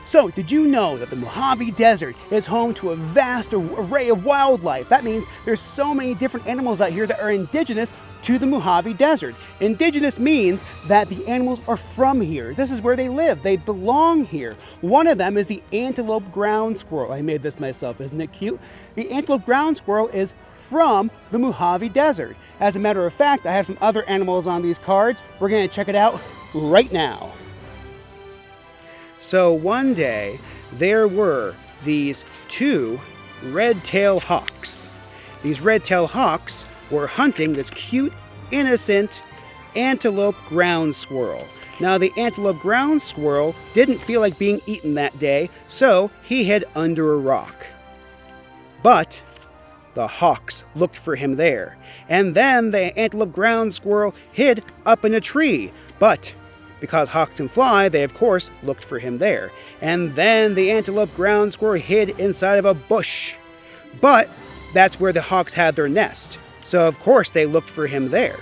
So, did you know that the Mojave Desert is home to a vast array of wildlife? That means there's so many different animals out here that are indigenous to the Mojave Desert. Indigenous means that the animals are from here. This is where they live. They belong here. One of them is the Antelope ground squirrel. I made this myself, isn't it cute? The Antelope ground squirrel is from the Mojave Desert. As a matter of fact, I have some other animals on these cards. We're going to check it out right now. So one day, there were these two red-tailed hawks. These red-tailed hawks were hunting this cute, innocent antelope ground squirrel. Now, the antelope ground squirrel didn't feel like being eaten that day, so he hid under a rock. But the hawks looked for him there, and then the antelope ground squirrel hid up in a tree. But because hawks can fly, they of course looked for him there. And then the antelope ground squirrel hid inside of a bush. But that's where the hawks had their nest. So of course they looked for him there.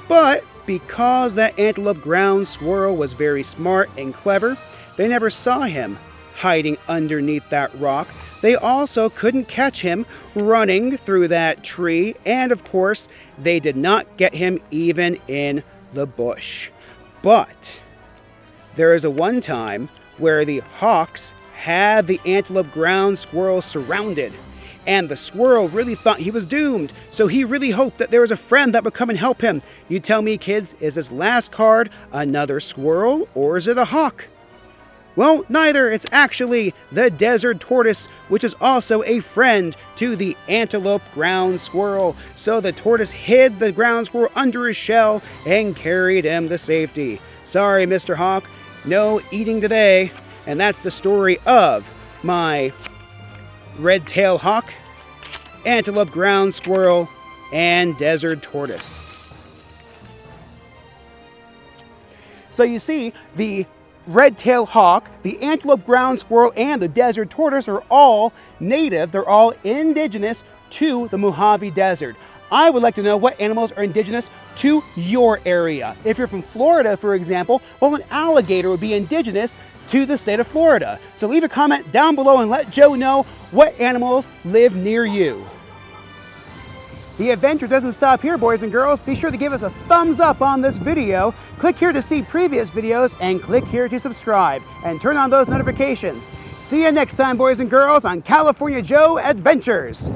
But because that antelope ground squirrel was very smart and clever, they never saw him hiding underneath that rock. They also couldn't catch him running through that tree. And of course, they did not get him even in the bush. But there is a one time where the hawks had the antelope ground squirrel surrounded, and the squirrel really thought he was doomed, so he really hoped that there was a friend that would come and help him. You tell me, kids, is this last card another squirrel or is it a hawk? Well, neither. It's actually the desert tortoise, which is also a friend to the antelope ground squirrel. So the tortoise hid the ground squirrel under his shell and carried him to safety. Sorry, Mr. Hawk, no eating today. And that's the story of my red-tailed hawk, antelope ground squirrel, and desert tortoise. So you see, the red-tailed hawk, the antelope ground squirrel, and the desert tortoise are all native. They're all indigenous to the Mojave Desert. I would like to know what animals are indigenous to your area. If you're from Florida, for example, well, an alligator would be indigenous to the state of Florida. So leave a comment down below and let Joe know what animals live near you. The adventure doesn't stop here, boys and girls. Be sure to give us a thumbs up on this video. Click here to see previous videos and click here to subscribe and turn on those notifications. See you next time, boys and girls, on California Joe Adventures.